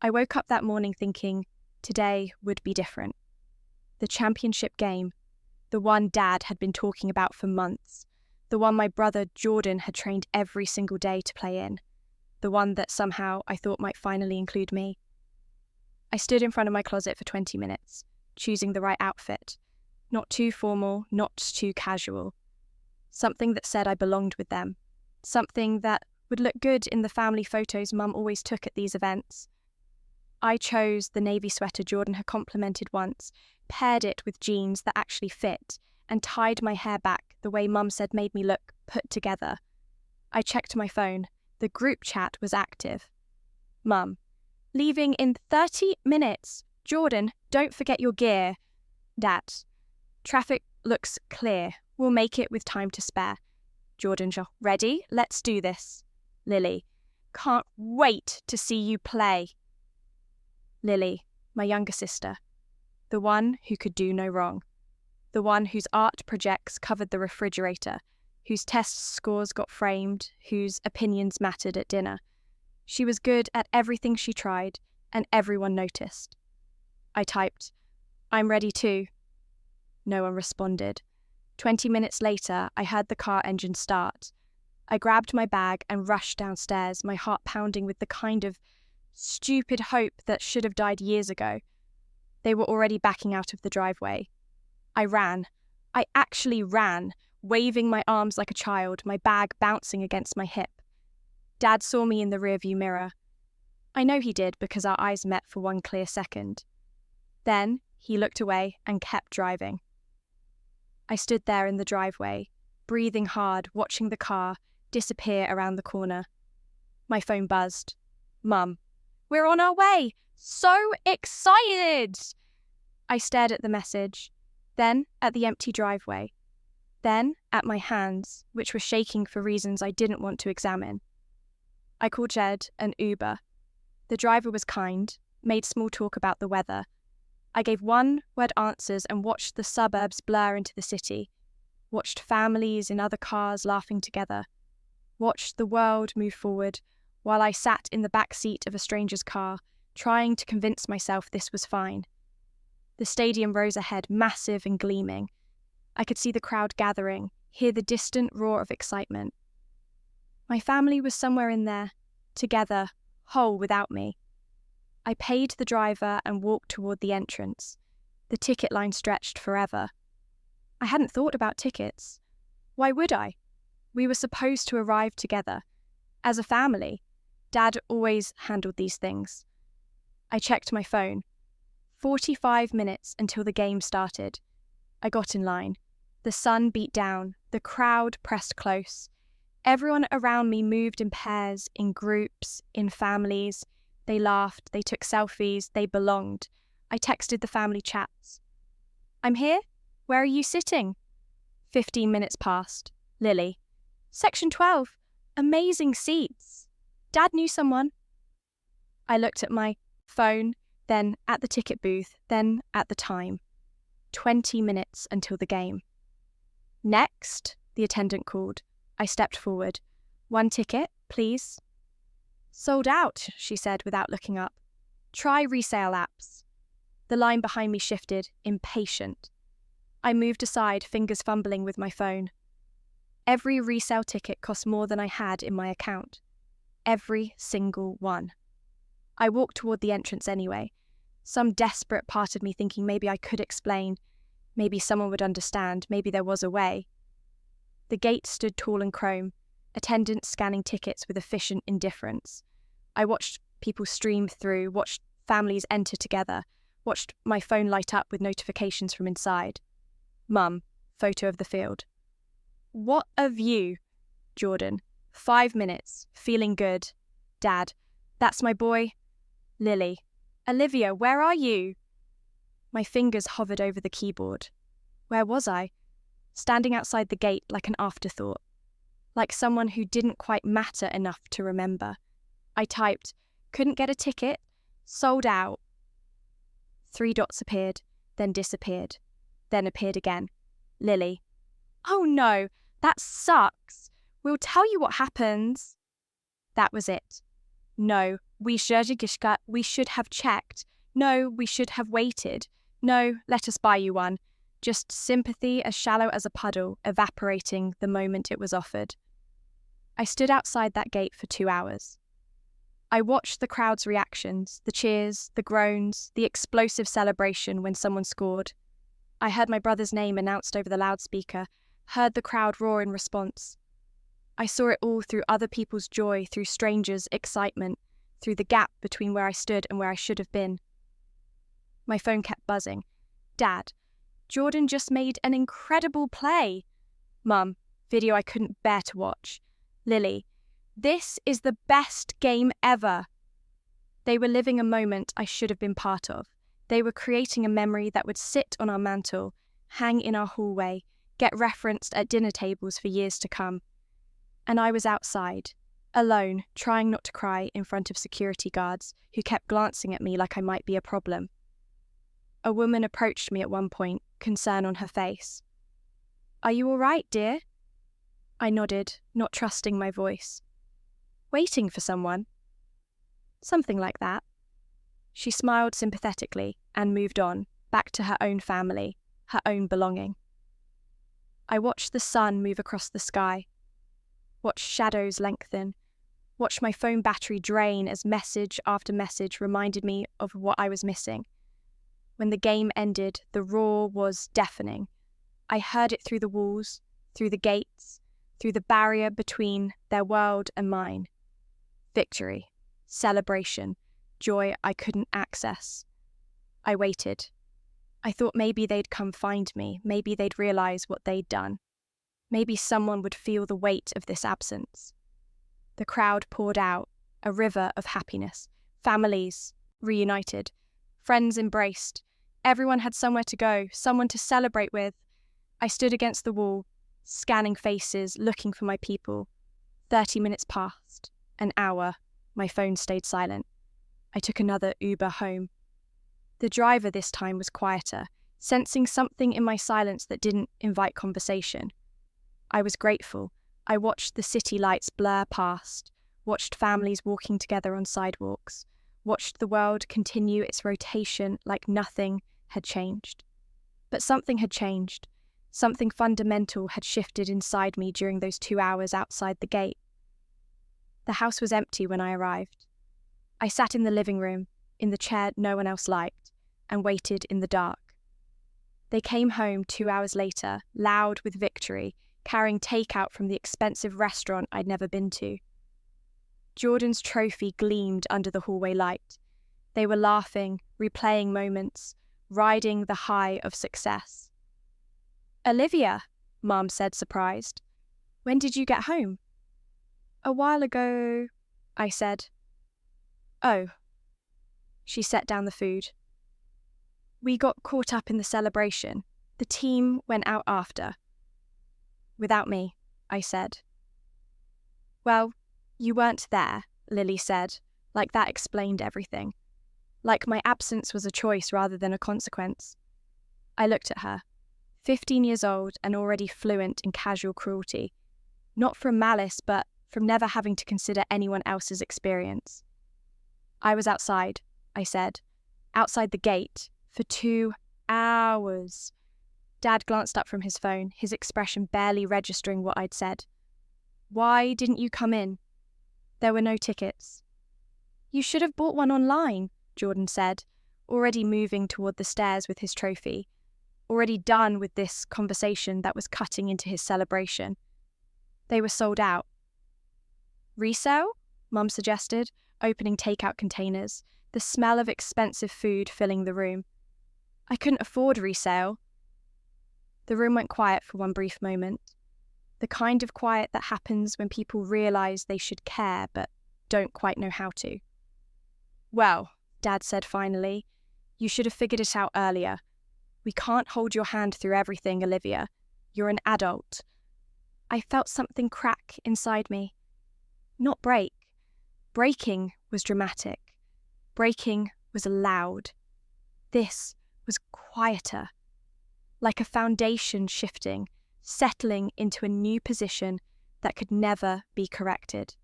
I woke up that morning thinking today would be different. The championship game, the one Dad had been talking about for months, the one my brother Jordan had trained every single day to play in, the one that somehow I thought might finally include me. I stood in front of my closet for 20 minutes, choosing the right outfit. Not too formal, not too casual. Something that said I belonged with them. Something that would look good in the family photos Mum always took at these events. I chose the navy sweater Jordan had complimented once, paired it with jeans that actually fit, and tied my hair back the way Mum said made me look put together. I checked my phone. The group chat was active. Mum, leaving in 30 minutes. Jordan, don't forget your gear. Dad, traffic looks clear. We'll make it with time to spare. Jordan, ready? Let's do this. Lily, can't wait to see you play. Lily, my younger sister, the one who could do no wrong, the one whose art projects covered the refrigerator, whose test scores got framed, whose opinions mattered at dinner. She was good at everything she tried, and everyone noticed. I typed, I'm ready too. No one responded. 20 minutes later, I heard the car engine start. I grabbed my bag and rushed downstairs, my heart pounding with the kind of stupid hope that should have died years ago. They were already backing out of the driveway. I ran. I actually ran, waving my arms like a child, my bag bouncing against my hip. Dad saw me in the rearview mirror. I know he did because our eyes met for one clear second. Then he looked away and kept driving. I stood there in the driveway, breathing hard, watching the car disappear around the corner. My phone buzzed. Mum, we're on our way! So excited! I stared at the message, then at the empty driveway, then at my hands, which were shaking for reasons I didn't want to examine. I called Jed an Uber. The driver was kind, made small talk about the weather. I gave one-word answers and watched the suburbs blur into the city, watched families in other cars laughing together, watched the world move forward while I sat in the back seat of a stranger's car, trying to convince myself this was fine. The stadium rose ahead, massive and gleaming. I could see the crowd gathering, hear the distant roar of excitement. My family was somewhere in there, together, whole without me. I paid the driver and walked toward the entrance. The ticket line stretched forever. I hadn't thought about tickets. Why would I? We were supposed to arrive together. As a family, Dad always handled these things. I checked my phone. 45 minutes until the game started. I got in line. The sun beat down. The crowd pressed close. Everyone around me moved in pairs, in groups, in families. They laughed, they took selfies, they belonged. I texted the family chats. I'm here? Where are you sitting? 15 minutes passed. Lily. Section 12. Amazing seats. Dad knew someone. I looked at my phone, then at the ticket booth, then at the time. 20 minutes until the game. Next, the attendant called. I stepped forward. 1 ticket, please. Sold out, she said without looking up. Try resale apps. The line behind me shifted, impatient. I moved aside, fingers fumbling with my phone. Every resale ticket cost more than I had in my account. Every single one. I walked toward the entrance anyway, some desperate part of me thinking maybe I could explain, maybe someone would understand, maybe there was a way. The gate stood tall and chrome, attendants scanning tickets with efficient indifference. I watched people stream through, watched families enter together, watched my phone light up with notifications from inside. Mum, photo of the field. What a view. Jordan, 5 minutes, feeling good. Dad, that's my boy. Lily, Olivia, where are you? My fingers hovered over the keyboard. Where was I? Standing outside the gate like an afterthought, like someone who didn't quite matter enough to remember. I typed, couldn't get a ticket, sold out. 3 dots appeared, then disappeared, then appeared again. Lily, oh no, that sucks. We'll tell you what happens. That was it. No, We should have checked. No, we should have waited. No, let us buy you one. Just sympathy as shallow as a puddle, evaporating the moment it was offered. I stood outside that gate for 2 hours. I watched the crowd's reactions, the cheers, the groans, the explosive celebration when someone scored. I heard my brother's name announced over the loudspeaker, heard the crowd roar in response. I saw it all through other people's joy, through strangers' excitement, through the gap between where I stood and where I should have been. My phone kept buzzing. Dad, Jordan just made an incredible play. Mum, video I couldn't bear to watch. Lily, this is the best game ever. They were living a moment I should have been part of. They were creating a memory that would sit on our mantle, hang in our hallway, get referenced at dinner tables for years to come. And I was outside, alone, trying not to cry in front of security guards who kept glancing at me like I might be a problem. A woman approached me at one point, concern on her face. Are you all right, dear? I nodded, not trusting my voice. Waiting for someone? Something like that. She smiled sympathetically and moved on, back to her own family, her own belonging. I watched the sun move across the sky, watched shadows lengthen, watched my phone battery drain as message after message reminded me of what I was missing. When the game ended, the roar was deafening. I heard it through the walls, through the gates, through the barrier between their world and mine. Victory, celebration, joy I couldn't access. I waited. I thought maybe they'd come find me, maybe they'd realise what they'd done. Maybe someone would feel the weight of this absence. The crowd poured out, a river of happiness. Families reunited, friends embraced. Everyone had somewhere to go, someone to celebrate with. I stood against the wall, scanning faces, looking for my people. 30 minutes passed, an hour. My phone stayed silent. I took another Uber home. The driver this time was quieter, sensing something in my silence that didn't invite conversation. I was grateful. I watched the city lights blur past, watched families walking together on sidewalks, watched the world continue its rotation like nothing had changed. But something had changed. Something fundamental had shifted inside me during those 2 hours outside the gate. The house was empty when I arrived. I sat in the living room, in the chair no one else liked, and waited in the dark. They came home 2 hours later, loud with victory, carrying takeout from the expensive restaurant I'd never been to. Jordan's trophy gleamed under the hallway light. They were laughing, replaying moments, riding the high of success. Olivia, Mom said, surprised. When did you get home? A while ago, I said. Oh. She set down the food. We got caught up in the celebration. The team went out after. Without me, I said. Well, you weren't there, Lily said, like that explained everything. Like my absence was a choice rather than a consequence. I looked at her, 15 years old and already fluent in casual cruelty, not from malice but from never having to consider anyone else's experience. I was outside, I said, outside the gate, for 2 hours. Dad glanced up from his phone, his expression barely registering what I'd said. Why didn't you come in? There were no tickets. You should have bought one online, Jordan said, already moving toward the stairs with his trophy, already done with this conversation that was cutting into his celebration. They were sold out. Resale? Mum suggested, opening takeout containers, the smell of expensive food filling the room. I couldn't afford resale. The room went quiet for one brief moment. The kind of quiet that happens when people realise they should care but don't quite know how to. Well, Dad said finally, you should have figured it out earlier. We can't hold your hand through everything, Olivia. You're an adult. I felt something crack inside me. Not break. Breaking was dramatic. Breaking was loud. This was quieter. Like a foundation shifting, settling into a new position that could never be corrected.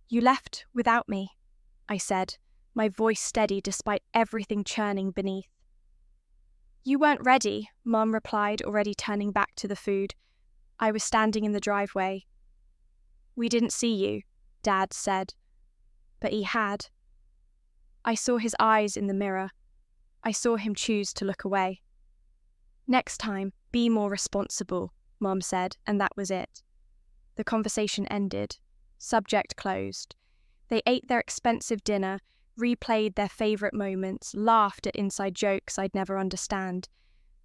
You left without me, I said, my voice steady despite everything churning beneath. You weren't ready, Mum replied, already turning back to the food. I was standing in the driveway. We didn't see you, Dad said. But he had. I saw his eyes in the mirror. I saw him choose to look away. Next time, be more responsible, Mum said, and that was it. The conversation ended. Subject closed. They ate their expensive dinner, replayed their favourite moments, laughed at inside jokes I'd never understand,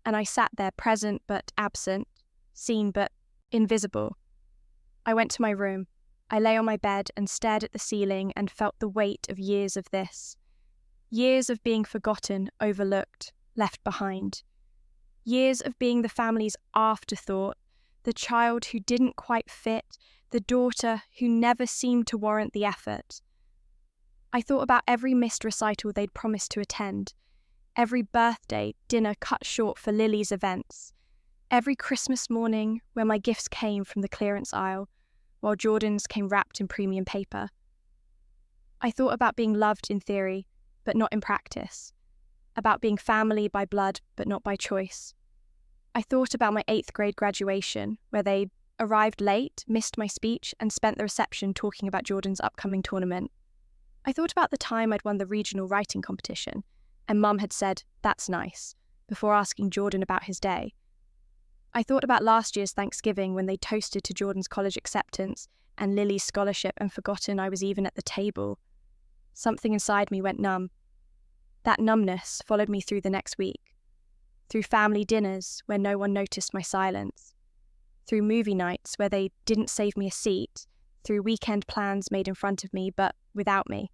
and I sat there present but absent, seen but invisible. I went to my room. I lay on my bed and stared at the ceiling and felt the weight of years of this. Years of being forgotten, overlooked, left behind. Years of being the family's afterthought, the child who didn't quite fit, the daughter who never seemed to warrant the effort. I thought about every missed recital they'd promised to attend, every birthday dinner cut short for Lily's events, every Christmas morning when my gifts came from the clearance aisle, while Jordan's came wrapped in premium paper. I thought about being loved in theory, but not in practice, about being family by blood, but not by choice. I thought about my 8th grade graduation, where they arrived late, missed my speech, and spent the reception talking about Jordan's upcoming tournament. I thought about the time I'd won the regional writing competition, and Mum had said, "That's nice," before asking Jordan about his day. I thought about last year's Thanksgiving when they toasted to Jordan's college acceptance and Lily's scholarship and forgotten I was even at the table. Something inside me went numb. That numbness followed me through the next week, through family dinners where no one noticed my silence, through movie nights where they didn't save me a seat, through weekend plans made in front of me but without me.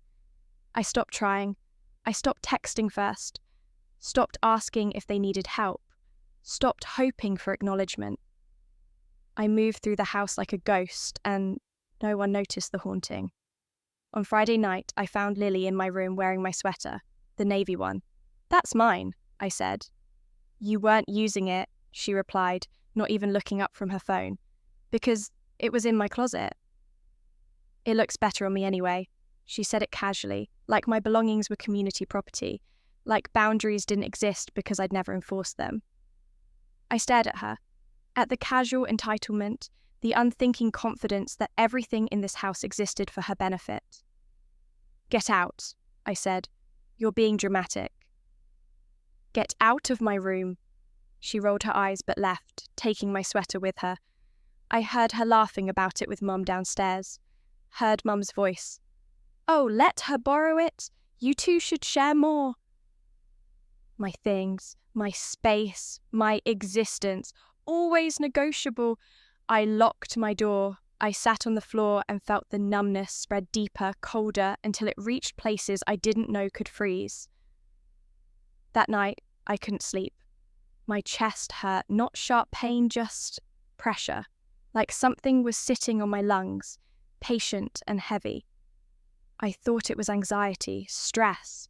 I stopped trying. I stopped texting first, stopped asking if they needed help, stopped hoping for acknowledgement. I moved through the house like a ghost, and no one noticed the haunting. On Friday night, I found Lily in my room wearing my sweater, the navy one. "That's mine," I said. "You weren't using it," she replied, not even looking up from her phone, "because it was in my closet." "It looks better on me anyway," she said it casually, like my belongings were community property, like boundaries didn't exist because I'd never enforced them. I stared at her, at the casual entitlement, the unthinking confidence that everything in this house existed for her benefit. "Get out," I said. "You're being dramatic." "Get out of my room." She rolled her eyes but left, taking my sweater with her. I heard her laughing about it with Mum downstairs. Heard Mum's voice. "Oh, let her borrow it. You two should share more." My things, my space, my existence, always negotiable. I locked my door. I sat on the floor and felt the numbness spread deeper, colder, until it reached places I didn't know could freeze. That night, I couldn't sleep. My chest hurt, not sharp pain, just pressure, like something was sitting on my lungs, patient and heavy. I thought it was anxiety, stress,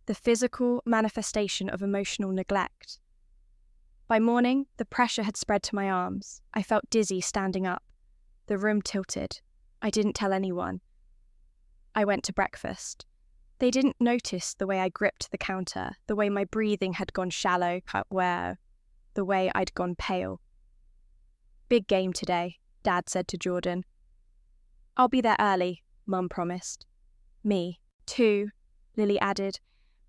the physical manifestation of emotional neglect. By morning, the pressure had spread to my arms. I felt dizzy standing up. The room tilted. I didn't tell anyone. I went to breakfast. They didn't notice the way I gripped the counter, the way my breathing had gone shallow, the way I'd gone pale. "Big game today," Dad said to Jordan. "I'll be there early," Mum promised. "Me, too," Lily added.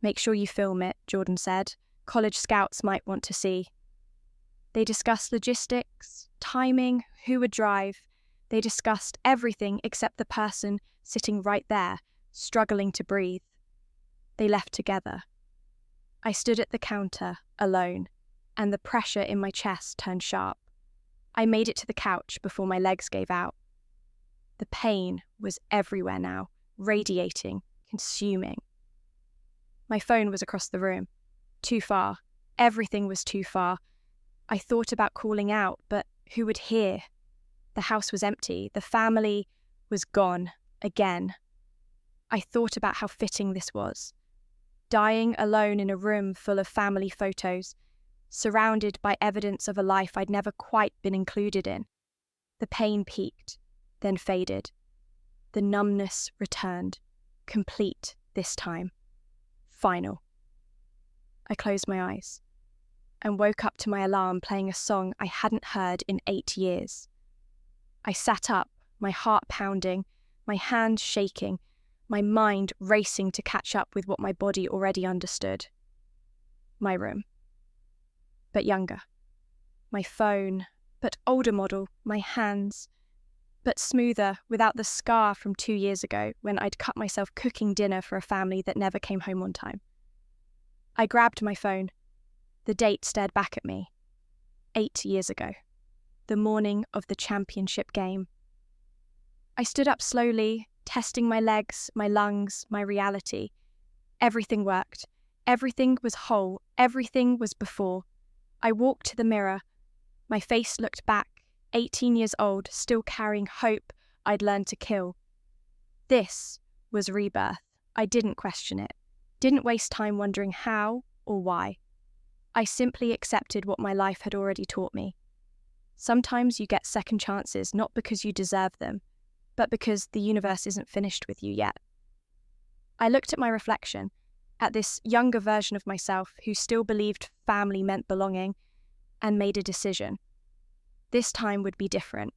"Make sure you film it," Jordan said. "College scouts might want to see." They discussed logistics, timing, who would drive. They discussed everything except the person sitting right there, struggling to breathe. They left together. I stood at the counter, alone, and the pressure in my chest turned sharp. I made it to the couch before my legs gave out. The pain was everywhere now, radiating, consuming. My phone was across the room. Too far. Everything was too far. I thought about calling out, but who would hear? The house was empty. The family was gone, again. I thought about how fitting this was. Dying alone in a room full of family photos, surrounded by evidence of a life I'd never quite been included in. The pain peaked, then faded. The numbness returned. Complete this time. Final. I closed my eyes and woke up to my alarm playing a song I hadn't heard in 8 years. I sat up, my heart pounding, my hands shaking, my mind racing to catch up with what my body already understood. My room. But younger. My phone, but older model, my hands, but smoother, without the scar from 2 years ago when I'd cut myself cooking dinner for a family that never came home on time. I grabbed my phone. The date stared back at me. 8 years ago. The morning of the championship game. I stood up slowly, testing my legs, my lungs, my reality. Everything worked. Everything was whole. Everything was before. I walked to the mirror. My face looked back, 18 years old, still carrying hope I'd learned to kill. This was rebirth. I didn't question it. Didn't waste time wondering how or why. I simply accepted what my life had already taught me. Sometimes you get second chances not because you deserve them, but because the universe isn't finished with you yet. I looked at my reflection, at this younger version of myself who still believed family meant belonging, and made a decision. This time would be different.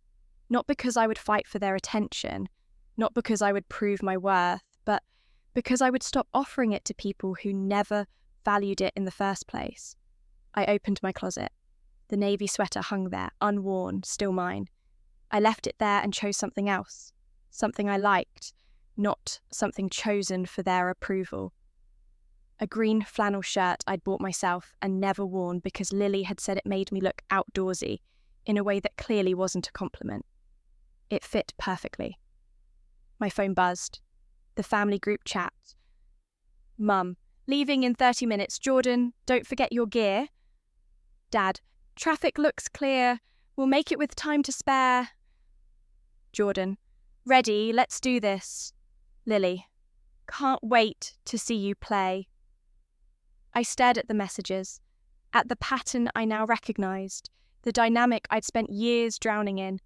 Not because I would fight for their attention, not because I would prove my worth, but because I would stop offering it to people who never valued it in the first place. I opened my closet. The navy sweater hung there, unworn, still mine. I left it there and chose something else, something I liked, not something chosen for their approval. A green flannel shirt I'd bought myself and never worn because Lily had said it made me look outdoorsy in a way that clearly wasn't a compliment. It fit perfectly. My phone buzzed. The family group chat. Mum, leaving in 30 minutes. Jordan, don't forget your gear. Dad, traffic looks clear. We'll make it with time to spare. Jordan, ready, let's do this. Lily, can't wait to see you play. I stared at the messages, at the pattern I now recognised, the dynamic I'd spent years drowning in.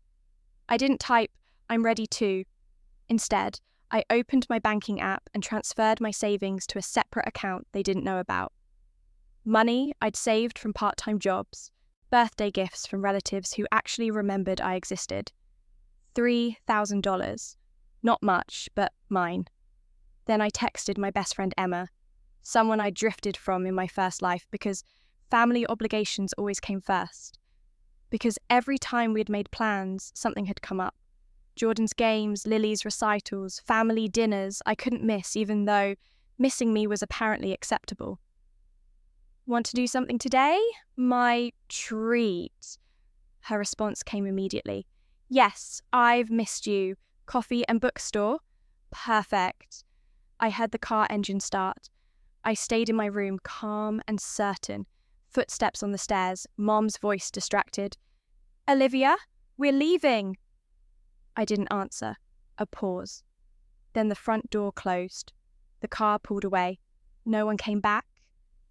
I didn't type, I'm ready to. Instead, I opened my banking app and transferred my savings to a separate account they didn't know about. Money I'd saved from part-time jobs, birthday gifts from relatives who actually remembered I existed. $3,000. Not much, but mine. Then I texted my best friend Emma, someone I drifted from in my first life because family obligations always came first. Because every time we'd made plans, something had come up. Jordan's games, Lily's recitals, family dinners I couldn't miss, even though missing me was apparently acceptable. Want to do something today? My treat. Her response came immediately. Yes, I've missed you. Coffee and bookstore? Perfect. I heard the car engine start. I stayed in my room, calm and certain. Footsteps on the stairs, Mom's voice distracted. Olivia, we're leaving. I didn't answer. A pause. Then the front door closed. The car pulled away. No one came back.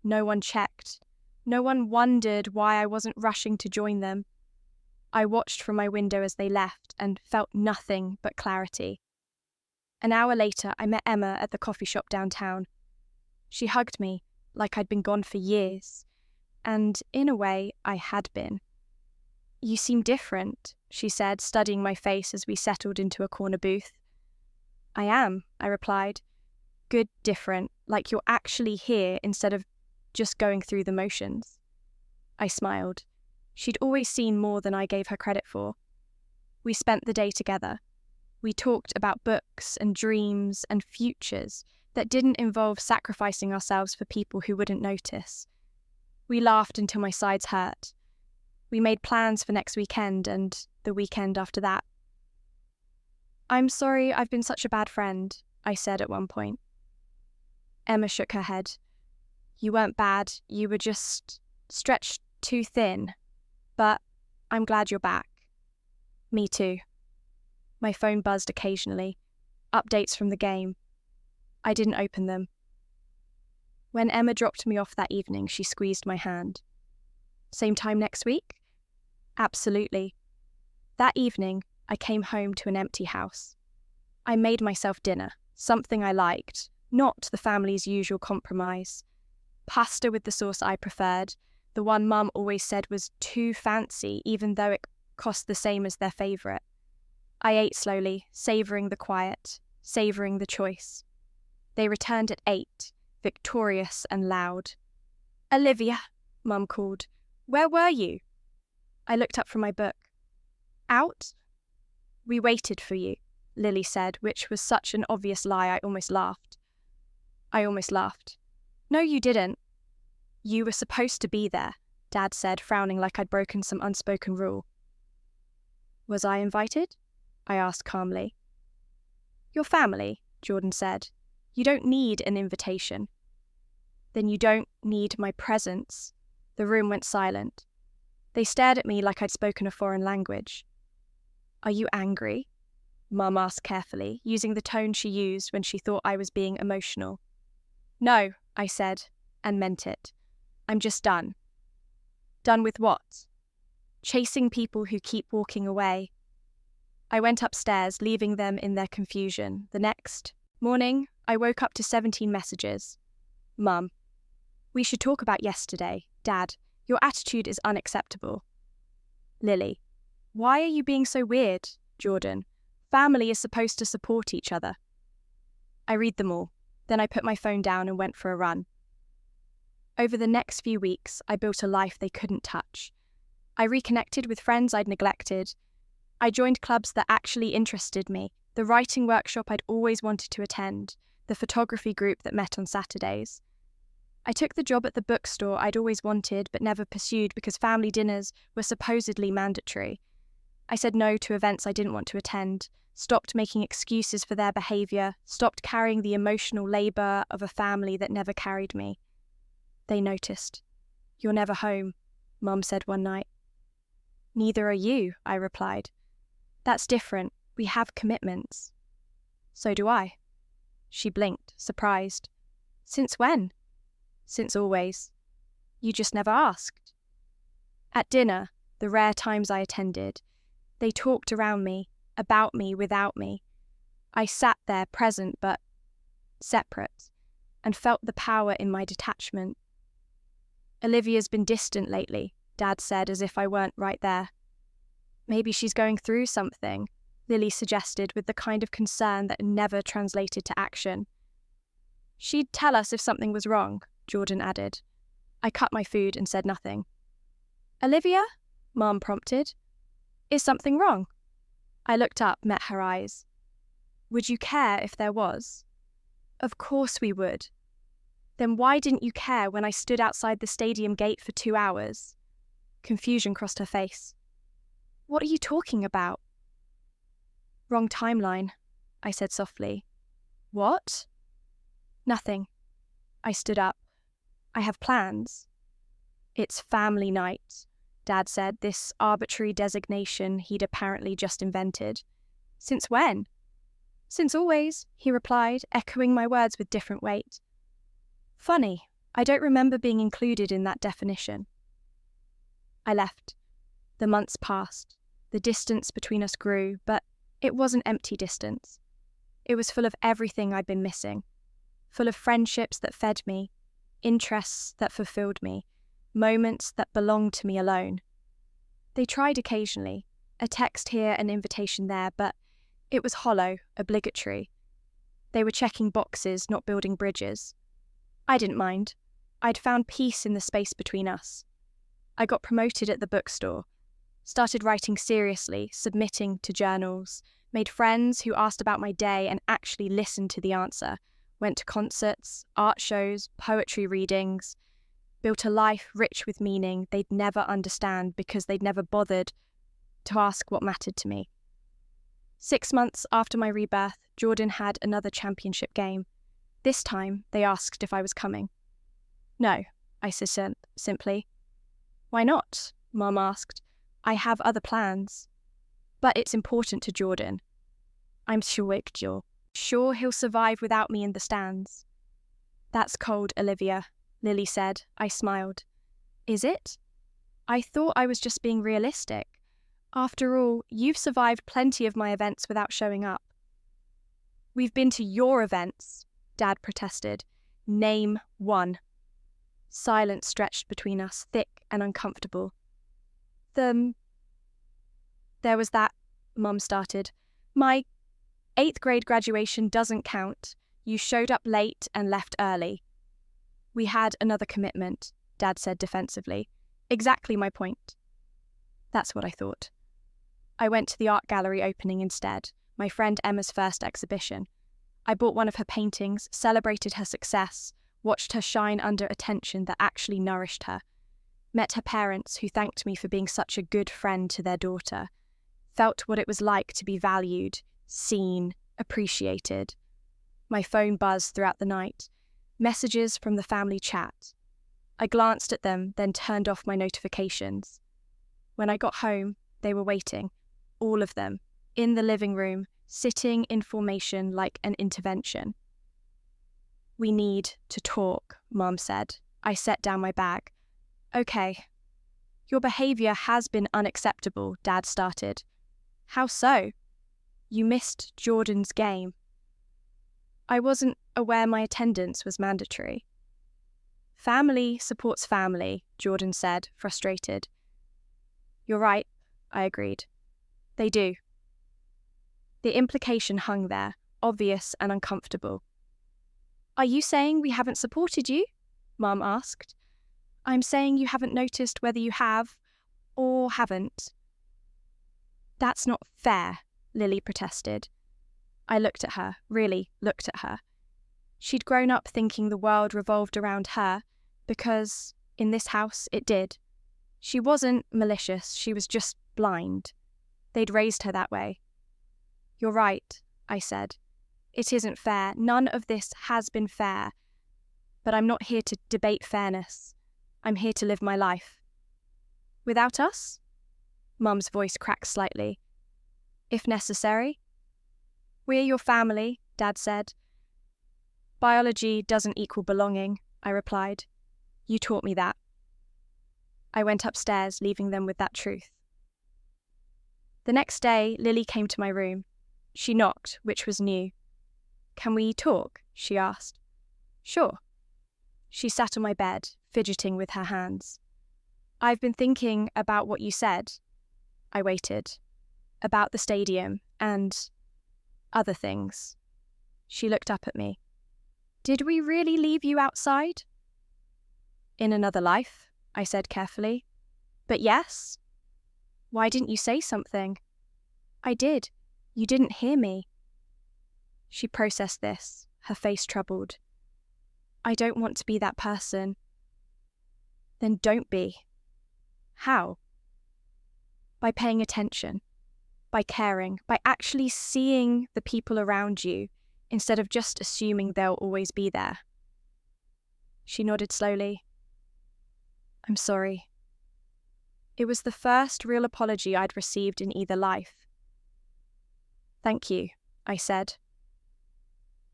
No one checked. No one wondered why I wasn't rushing to join them. I watched from my window as they left and felt nothing but clarity. An hour later, I met Emma at the coffee shop downtown. She hugged me like I'd been gone for years. And in a way, I had been. You seem different, she said, studying my face as we settled into a corner booth. I am, I replied. Good different, like you're actually here instead of just going through the motions. I smiled. She'd always seen more than I gave her credit for. We spent the day together. We talked about books and dreams and futures that didn't involve sacrificing ourselves for people who wouldn't notice. We laughed until my sides hurt. We made plans for next weekend and the weekend after that. I'm sorry I've been such a bad friend, I said at one point. Emma shook her head. You weren't bad, you were just stretched too thin. But I'm glad you're back. Me too. My phone buzzed occasionally. Updates from the game. I didn't open them. When Emma dropped me off that evening, she squeezed my hand. Same time next week? Absolutely. That evening, I came home to an empty house. I made myself dinner, something I liked, not the family's usual compromise. Pasta with the sauce I preferred, the one Mum always said was too fancy even though it cost the same as their favourite. I ate slowly, savouring the quiet, savouring the choice. They returned at 8, victorious and loud. "Olivia," Mum called. "Where were you?" I looked up from my book. "Out?" "We waited for you," Lily said, which was such an obvious lie I almost laughed. "No, you didn't." "You were supposed to be there," Dad said, frowning like I'd broken some unspoken rule. "Was I invited?" I asked calmly. "Your family," Jordan said. "You don't need an invitation." "Then you don't need my presence." The room went silent. They stared at me like I'd spoken a foreign language. "Are you angry?" Mum asked carefully, using the tone she used when she thought I was being emotional. "No," I said, and meant it. "I'm just done." "Done with what?" "Chasing people who keep walking away." I went upstairs, leaving them in their confusion. The next morning, I woke up to 17 messages. Mum: "We should talk about yesterday. Dad: "Your attitude is unacceptable." Lily: "Why are you being so weird?" Jordan: "Family is supposed to support each other." I read them all. Then I put my phone down and went for a run. Over the next few weeks, I built a life they couldn't touch. I reconnected with friends I'd neglected. I joined clubs that actually interested me, the writing workshop I'd always wanted to attend, the photography group that met on Saturdays. I took the job at the bookstore I'd always wanted but never pursued because family dinners were supposedly mandatory. I said no to events I didn't want to attend, stopped making excuses for their behaviour, stopped carrying the emotional labour of a family that never carried me. They noticed. "You're never home," Mum said one night. "Neither are you," I replied. "That's different. We have commitments." "So do I." She blinked, surprised. "Since when?" "Since always. You just never asked." At dinner, the rare times I attended, they talked around me, about me, without me. I sat there, present but separate, and felt the power in my detachment. "Olivia's been distant lately," Dad said as if I weren't right there. "Maybe she's going through something," Lily suggested with the kind of concern that never translated to action. "She'd tell us if something was wrong," Jordan added. I cut my food and said nothing. "Olivia?" Mom prompted. "Is something wrong?" I looked up, met her eyes. "Would you care if there was?" "Of course we would." "Then why didn't you care when I stood outside the stadium gate for 2 hours?" Confusion crossed her face. "What are you talking about?" "Wrong timeline," I said softly. "What?" "Nothing." I stood up. "I have plans." "It's family night," Dad said, this arbitrary designation he'd apparently just invented. "Since when?" "Since always," he replied, echoing my words with different weight. "Funny, I don't remember being included in that definition." I left. The months passed. The distance between us grew, but it wasn't empty distance. It was full of everything I'd been missing. Full of friendships that fed me, interests that fulfilled me, moments that belonged to me alone. They tried occasionally, a text here, an invitation there, but it was hollow, obligatory. They were checking boxes, not building bridges. I didn't mind. I'd found peace in the space between us. I got promoted at the bookstore, started writing seriously, submitting to journals, made friends who asked about my day and actually listened to the answer, went to concerts, art shows, poetry readings, built a life rich with meaning they'd never understand because they'd never bothered to ask what mattered to me. 6 months after my rebirth, Jordan had another championship game. This time, they asked if I was coming. "No," I said simply. "Why not?" Mum asked. "I have other plans." "But it's important to Jordan." "I'm sure he'll survive without me in the stands." "That's cold, Olivia," Lily said. I smiled. "Is it? I thought I was just being realistic. After all, you've survived plenty of my events without showing up." We've been to your events, Dad protested. Name one. Silence stretched between us, thick and uncomfortable. There was that, Mum started. My 8th grade graduation doesn't count. You showed up late and left early. We had another commitment, Dad said defensively. Exactly my point. That's what I thought. I went to the art gallery opening instead, my friend Emma's first exhibition. I bought one of her paintings, celebrated her success, watched her shine under attention that actually nourished her, met her parents who thanked me for being such a good friend to their daughter, felt what it was like to be valued, seen, appreciated. My phone buzzed throughout the night, messages from the family chat. I glanced at them, then turned off my notifications. When I got home, they were waiting, all of them, in the living room, sitting in formation like an intervention. We need to talk, Mum said. I set down my bag. Okay. Your behaviour has been unacceptable, Dad started. How so? You missed Jordan's game. I wasn't aware my attendance was mandatory. Family supports family, Jordan said, frustrated. You're right, I agreed. They do. The implication hung there, obvious and uncomfortable. Are you saying we haven't supported you? Mum asked. I'm saying you haven't noticed whether you have or haven't. That's not fair, Lily protested. I looked at her, really looked at her. She'd grown up thinking the world revolved around her because, in this house, it did. She wasn't malicious, she was just blind. They'd raised her that way. You're right, I said. It isn't fair. None of this has been fair. But I'm not here to debate fairness. I'm here to live my life. Without us? Mum's voice cracked slightly. If necessary. We're your family, Dad said. Biology doesn't equal belonging, I replied. You taught me that. I went upstairs, leaving them with that truth. The next day, Lily came to my room. She knocked, which was new. Can we talk? She asked. Sure. She sat on my bed, fidgeting with her hands. I've been thinking about what you said. I waited. About the stadium and other things. She looked up at me. Did we really leave you outside? In another life, I said carefully. But yes. Why didn't you say something? I did. You didn't hear me. She processed this, her face troubled. I don't want to be that person. Then don't be. How? By paying attention, by caring, by actually seeing the people around you instead of just assuming they'll always be there. She nodded slowly. I'm sorry. It was the first real apology I'd received in either life. Thank you, I said.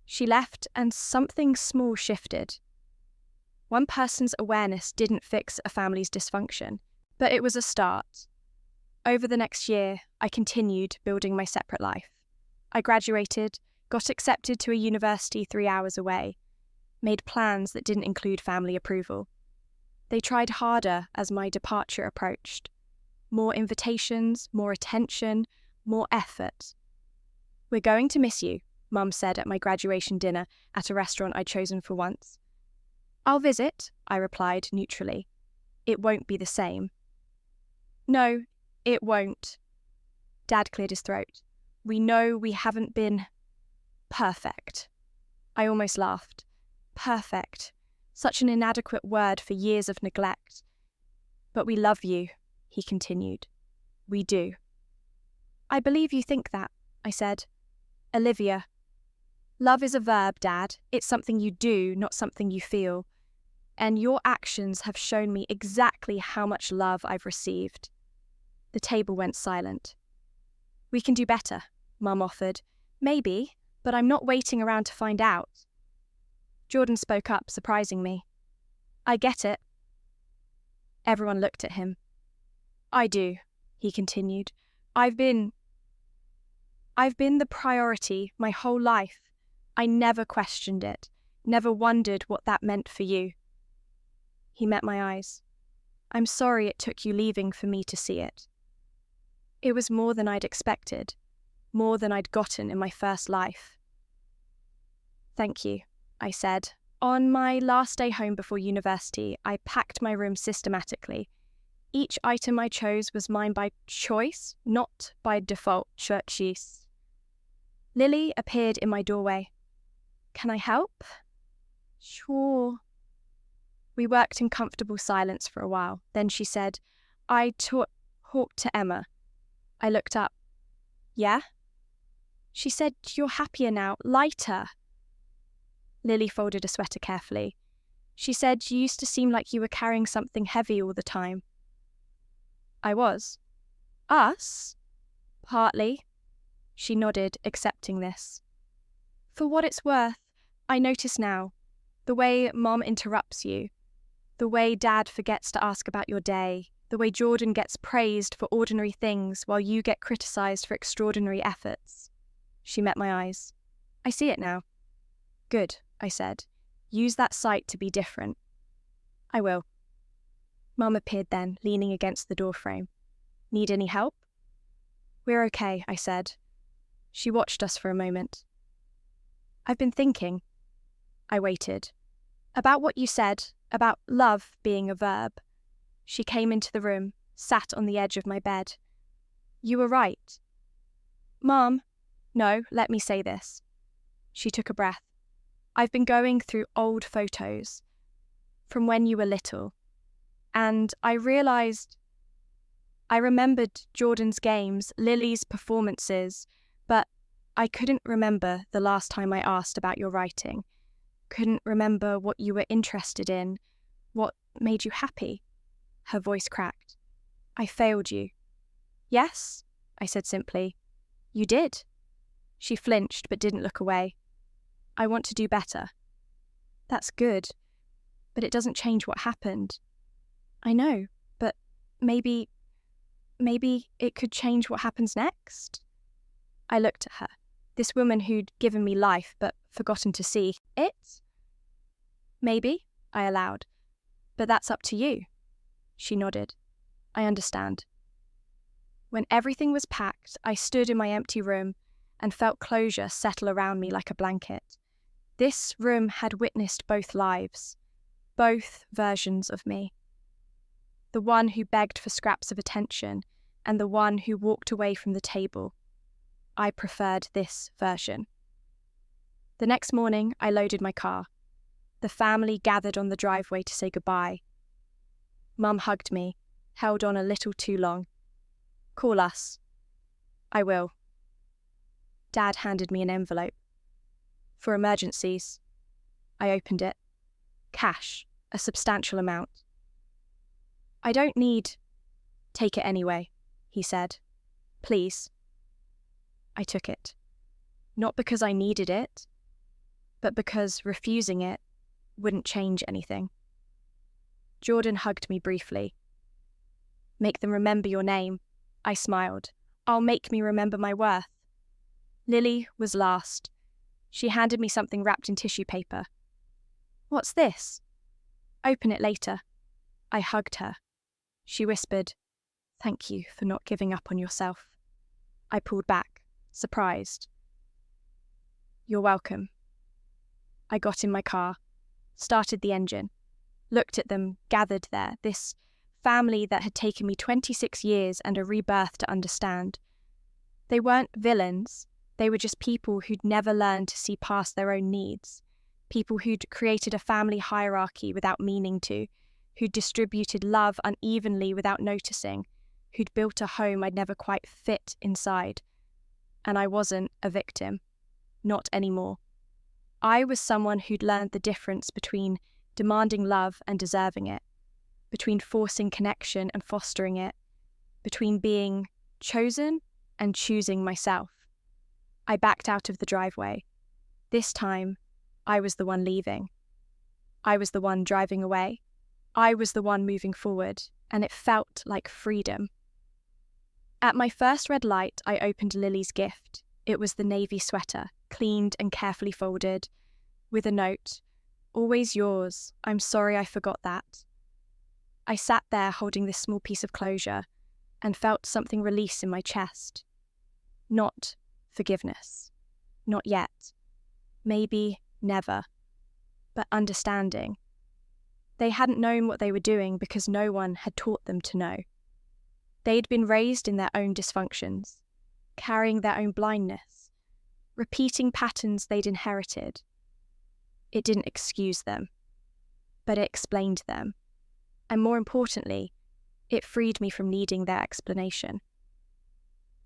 She left and something small shifted. One person's awareness didn't fix a family's dysfunction, but it was a start. Over the next year, I continued building my separate life. I graduated, got accepted to a university 3 hours away, made plans that didn't include family approval. They tried harder as my departure approached. More invitations, more attention, more effort. We're going to miss you, Mum said at my graduation dinner at a restaurant I'd chosen for once. I'll visit, I replied neutrally. It won't be the same. No, it won't. Dad cleared his throat. We know we haven't been perfect. I almost laughed. Perfect. Such an inadequate word for years of neglect. But we love you, he continued. We do. I believe you think that, I said. Olivia. Love is a verb, Dad. It's something you do, not something you feel. And your actions have shown me exactly how much love I've received. The table went silent. We can do better, Mum offered. Maybe, but I'm not waiting around to find out. Jordan spoke up, surprising me. I get it. Everyone looked at him. I do, he continued. I've been the priority my whole life. I never questioned it, never wondered what that meant for you. He met my eyes. I'm sorry it took you leaving for me to see it. It was more than I'd expected, more than I'd gotten in my first life. Thank you, I said. On my last day home before university, I packed my room systematically. Each item I chose was mine by choice, not by default choice. Lily appeared in my doorway. Can I help? Sure. We worked in comfortable silence for a while. Then she said, I talked to Emma. I looked up. Yeah? She said, you're happier now, lighter. Lily folded a sweater carefully. She said, you used to seem like you were carrying something heavy all the time. I was. Us? Partly. She nodded, accepting this. For what it's worth, I notice now, the way Mom interrupts you, the way Dad forgets to ask about your day, the way Jordan gets praised for ordinary things while you get criticised for extraordinary efforts. She met my eyes. I see it now. Good, I said. Use that sight to be different. I will. Mum appeared then, leaning against the doorframe. Need any help? We're okay, I said. She watched us for a moment. I've been thinking. I waited. About what you said, about love being a verb. She came into the room, sat on the edge of my bed. You were right. Mum, no, let me say this. She took a breath. I've been going through old photos from when you were little, and I remembered Jordan's games, Lily's performances, but I couldn't remember the last time I asked about your writing, couldn't remember what you were interested in, what made you happy. Her voice cracked. I failed you. Yes, I said simply. You did. She flinched but didn't look away. I want to do better. That's good, but it doesn't change what happened. I know, but maybe it could change what happens next. I looked at her, this woman who'd given me life but forgotten to see it. Maybe, I allowed, but that's up to you. She nodded. I understand. When everything was packed, I stood in my empty room and felt closure settle around me like a blanket. This room had witnessed both lives, both versions of me. The one who begged for scraps of attention and the one who walked away from the table. I preferred this version. The next morning, I loaded my car. The family gathered on the driveway to say goodbye. Mum hugged me, held on a little too long. Call us. I will. Dad handed me an envelope. For emergencies. I opened it. Cash, a substantial amount. I don't need. Take it anyway, he said. Please. I took it. Not because I needed it, but because refusing it wouldn't change anything. Jordan hugged me briefly. Make them remember your name, I smiled. I'll make me remember my worth. Lily was last. She handed me something wrapped in tissue paper. What's this? Open it later. I hugged her. She whispered, Thank you for not giving up on yourself. I pulled back, surprised. You're welcome. I got in my car, started the engine, looked at them gathered there, this family that had taken me 26 years and a rebirth to understand. They weren't villains. They were just people who'd never learned to see past their own needs, people who'd created a family hierarchy without meaning to, who'd distributed love unevenly without noticing, who'd built a home I'd never quite fit inside. And I wasn't a victim. Not anymore. I was someone who'd learned the difference between demanding love and deserving it, between forcing connection and fostering it, between being chosen and choosing myself. I backed out of the driveway. This time, I was the one leaving. I was the one driving away. I was the one moving forward, and it felt like freedom. At my first red light, I opened Lily's gift. It was the navy sweater, cleaned and carefully folded, with a note, "Always yours, I'm sorry I forgot that." I sat there holding this small piece of closure and felt something release in my chest. Not forgiveness. Not yet. Maybe never. But understanding. They hadn't known what they were doing because no one had taught them to know. They'd been raised in their own dysfunctions, carrying their own blindness, repeating patterns they'd inherited. It didn't excuse them, but it explained them. And more importantly, it freed me from needing their explanation.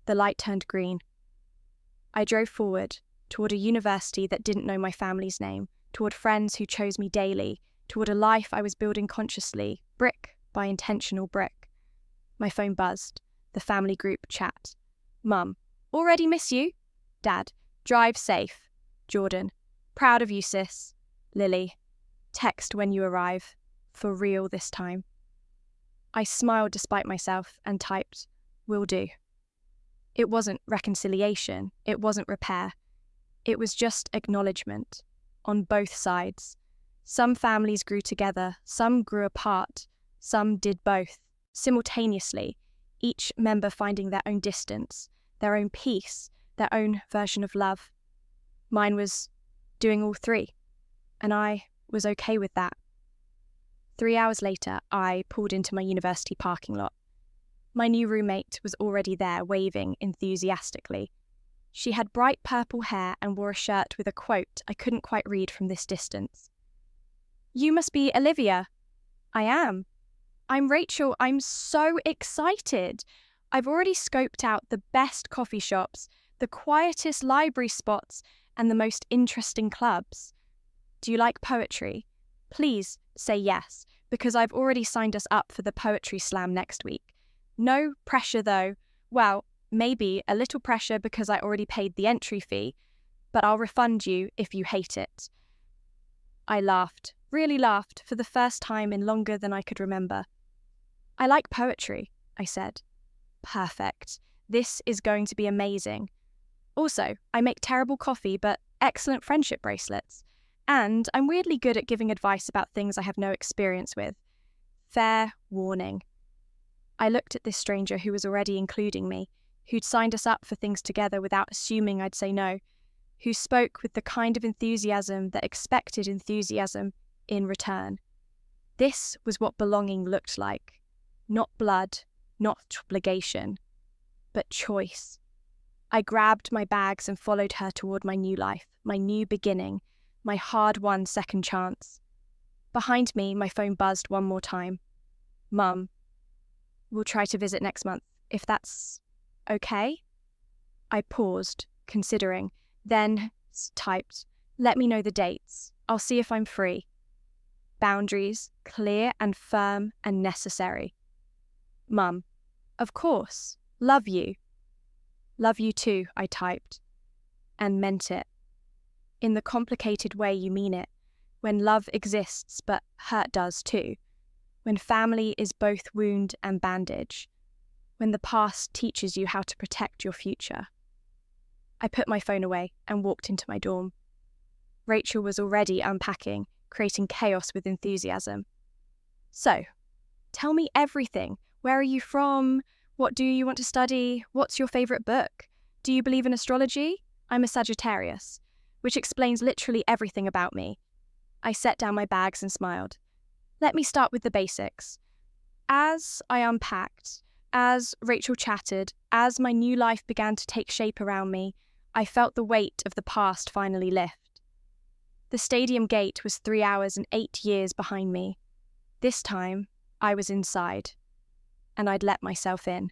The light turned green. I drove forward, toward a university that didn't know my family's name, toward friends who chose me daily, toward a life I was building consciously, brick by intentional brick. My phone buzzed, the family group chat. Mum, already miss you? Dad, drive safe. Jordan, proud of you, sis. Lily, text when you arrive. For real this time. I smiled despite myself and typed, "Will do." It wasn't reconciliation, it wasn't repair. It was just acknowledgement, on both sides. Some families grew together, some grew apart, some did both, simultaneously, each member finding their own distance, their own peace, their own version of love. Mine was doing all three, and I was okay with that. 3 hours later, I pulled into my university parking lot. My new roommate was already there, waving enthusiastically. She had bright purple hair and wore a shirt with a quote I couldn't quite read from this distance. "You must be Olivia." "I am." "I'm Rachel. I'm so excited. I've already scoped out the best coffee shops, the quietest library spots, and the most interesting clubs. Do you like poetry? Please say yes, because I've already signed us up for the poetry slam next week. No pressure though. Well, maybe a little pressure because I already paid the entry fee, but I'll refund you if you hate it." I laughed, really laughed, for the first time in longer than I could remember. "I like poetry," I said. "Perfect. This is going to be amazing. Also, I make terrible coffee but excellent friendship bracelets. And I'm weirdly good at giving advice about things I have no experience with. Fair warning." I looked at this stranger who was already including me, who'd signed us up for things together without assuming I'd say no, who spoke with the kind of enthusiasm that expected enthusiasm in return. This was what belonging looked like. Not blood, not obligation, but choice. I grabbed my bags and followed her toward my new life, my new beginning, my hard-won second chance. Behind me, my phone buzzed one more time. "Mum, we'll try to visit next month, if that's okay?" I paused, considering, then typed, "Let me know the dates. I'll see if I'm free." Boundaries, clear and firm and necessary. "Mum, of course. Love you." "Love you too," I typed, and meant it. In the complicated way you mean it, when love exists but hurt does too, when family is both wound and bandage, when the past teaches you how to protect your future. I put my phone away and walked into my dorm. Rachel was already unpacking, creating chaos with enthusiasm. "So, tell me everything. Where are you from? What do you want to study? What's your favourite book? Do you believe in astrology? I'm a Sagittarius, which explains literally everything about me." I set down my bags and smiled. Let me start with the basics. As I unpacked, as Rachel chatted, as my new life began to take shape around me, I felt the weight of the past finally lift. The stadium gate was 3 hours and 8 years behind me. This time, I was inside, and I'd let myself in.